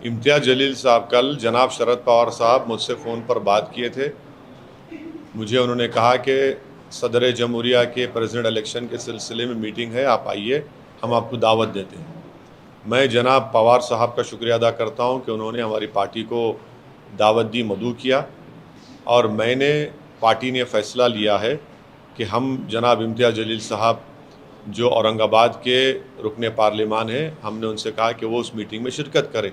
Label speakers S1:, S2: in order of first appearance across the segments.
S1: इम्तियाज़ जलील साहब कल जनाब शरद पवार साहब मुझसे फ़ोन पर बात किए थे। मुझे उन्होंने कहा कि सदर जमहूरिया के प्रेसिडेंट इलेक्शन के सिलसिले में मीटिंग है, आप आइए, हम आपको दावत देते हैं। मैं जनाब पवार साहब का शुक्रिया अदा करता हूं कि उन्होंने हमारी पार्टी को दावत दी, मदऊ किया, और पार्टी ने फ़ैसला लिया है कि हम जनाब इम्तियाज़ जलील साहब जो औरंगाबाद के रुकने पार्लिमान हैं, हमने उनसे कहा कि वो उस मीटिंग में शिरकत करें।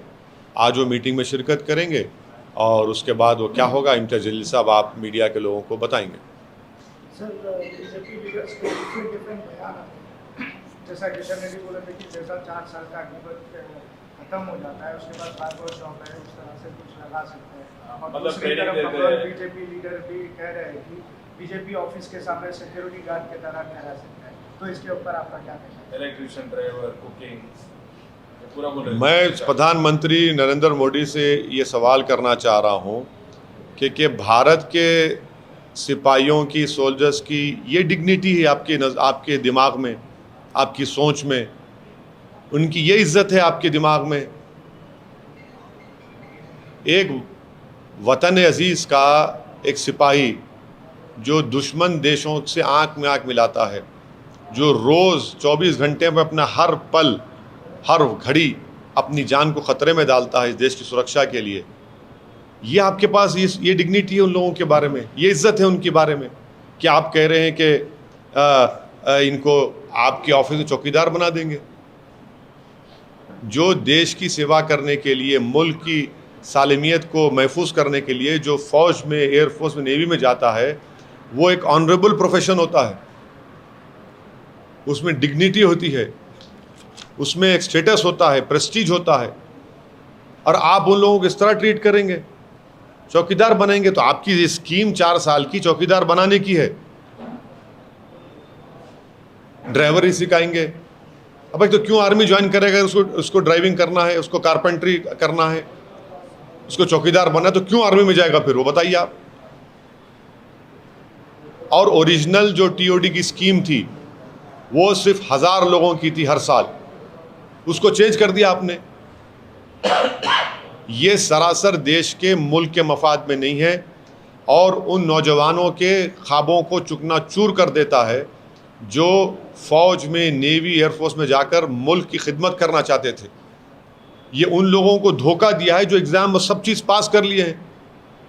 S1: आज वो मीटिंग में शिरकत करेंगे और उसके बाद वो क्या होगा, इम्तियाज़ जलील साहब आप मीडिया के लोगों को बताएंगे।
S2: सर, बीजेपी लीडर्स के डिफरेंट बयान आते हैं, जैसा किशन रेड्डी बोले थे कि जैसा 4 साल का अग्निपथ खत्म हो जाता है उसके बाद 5 वर्ष जॉब है, उस तरह से कुछ लगा सकते हैं। और दूसरी तरफ बीजेपी लीडर भी कह रहे हैं कि बीजेपी ऑफिस के सामने सिक्योरिटी गार्ड की तरह ठहरा सकता है, तो इसके ऊपर आपका क्या कहना है?
S3: इलेक्ट्रिशियन, ड्राइवर, कुकिंग,
S1: मैं प्रधानमंत्री नरेंद्र मोदी से ये सवाल करना चाह रहा हूँ कि भारत के सिपाहियों की, सोल्जर्स की ये डिग्निटी है आपके दिमाग में, आपकी सोच में, उनकी ये इज्जत है आपके दिमाग में? एक वतन अजीज़ का एक सिपाही जो दुश्मन देशों से आंख में आंख मिलाता है, जो रोज़ 24 घंटे में अपना हर पल, हर घड़ी अपनी जान को ख़तरे में डालता है इस देश की सुरक्षा के लिए, ये आपके पास ये डिग्निटी है उन लोगों के बारे में, ये इज़्ज़त है उनके बारे में कि आप कह रहे हैं कि इनको आपके ऑफिस में चौकीदार बना देंगे? जो देश की सेवा करने के लिए, मुल्क की सालमियत को महफूज करने के लिए जो फ़ौज में, एयरफोर्स में, नेवी में जाता है, वो एक ऑनरेबल प्रोफेशन होता है, उसमें डिग्निटी होती है, उसमें एक स्टेटस होता है, प्रेस्टीज होता है, और आप उन लोगों को इस तरह ट्रीट करेंगे, चौकीदार बनेंगे? तो आपकी ये स्कीम 4 साल की चौकीदार बनाने की है, ड्राइवर ही सिखाएंगे। अब एक तो क्यों आर्मी ज्वाइन करेगा? उसको ड्राइविंग करना है, उसको कारपेंट्री करना है, उसको चौकीदार बनना है, तो क्यों आर्मी में जाएगा फिर? वो बताइए आप। और ओरिजिनल जो टीओडी की स्कीम थी वो सिर्फ 1000 लोगों की थी हर साल, उसको चेंज कर दिया आपने। ये सरासर देश के, मुल्क के मफाद में नहीं है, और उन नौजवानों के ख्वाबों को चूकना-चूर कर देता है जो फ़ौज में, नेवी, एयरफोर्स में जाकर मुल्क की खिदमत करना चाहते थे। ये उन लोगों को धोखा दिया है जो एग्ज़ाम में सब चीज़ पास कर लिए हैं,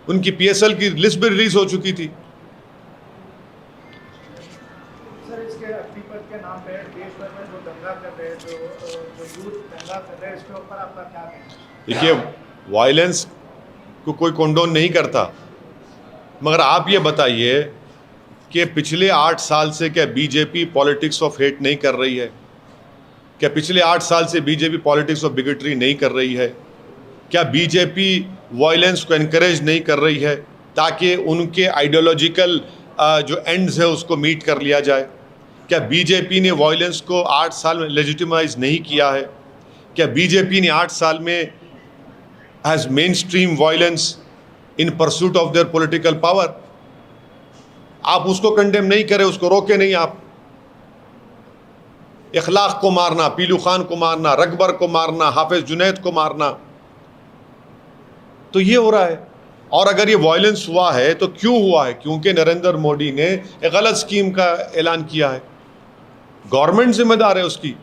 S1: उनकी पीएसएल की लिस्ट भी रिलीज़ हो चुकी थी।
S2: सर, इसके अग्निपथ के नाम पे देश भर में जो दंगा कर रहे हैं, जो यूथ दंगा कर रहे हैं, इसके ऊपर आपका क्या कहना है?
S1: देखिए, वायलेंस को कोई कंडोन नहीं करता, मगर आप ये बताइए कि पिछले 8 साल से क्या बीजेपी पॉलिटिक्स ऑफ हेट नहीं कर रही है? क्या पिछले 8 साल से बीजेपी पॉलिटिक्स ऑफ बिगेटरी नहीं कर रही है? क्या बीजेपी वायलेंस को एनकरेज नहीं कर रही है ताकि उनके आइडियोलॉजिकल जो एंड्स है उसको मीट कर लिया जाए? क्या बीजेपी ने वायलेंस को 8 साल में लेजिटिमाइज नहीं किया है? क्या बीजेपी ने 8 साल में has main stream violence in pursuit of their political power? आप उसको कंडेम नहीं करें, उसको रोके नहीं आप। इखलाक को मारना, पीलू खान को मारना, रकबर को मारना, हाफिज जुनैद को मारना, तो ये हो रहा है। और अगर ये वायलेंस हुआ है तो क्यों हुआ है? क्योंकि नरेंद्र मोदी ने एक गलत स्कीम का ऐलान किया है, गवर्नमेंट जिम्मेदार है उसकी।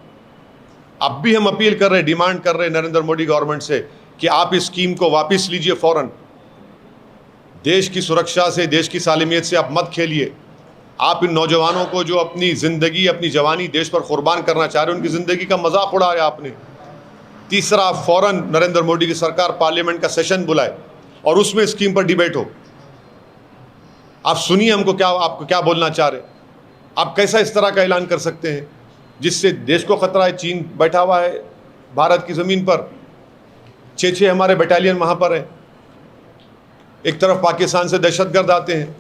S1: अब भी हम अपील कर रहे हैं, डिमांड कर रहे हैं नरेंद्र मोदी गवर्नमेंट से कि आप इस स्कीम को वापस लीजिए फ़ौरन। देश की सुरक्षा से, देश की सालमियत से आप मत खेलिए। आप इन नौजवानों को जो अपनी ज़िंदगी, अपनी जवानी देश पर कुर्बान करना चाह रहे हैं, उनकी ज़िंदगी का मजाक उड़ा रहे आपने। तीसरा, आप फ़ौरन नरेंद्र मोदी की सरकार पार्लियामेंट का सेशन बुलाए और उसमें स्कीम पर डिबेट हो। आप सुनिए हमको आपको क्या बोलना चाह रहे हैं। आप कैसा इस तरह का ऐलान कर सकते हैं जिससे देश को ख़तरा है? चीन बैठा हुआ है भारत की ज़मीन पर, 6 हमारे बटालियन वहाँ पर हैं, एक तरफ पाकिस्तान से दहशतगर्द आते हैं,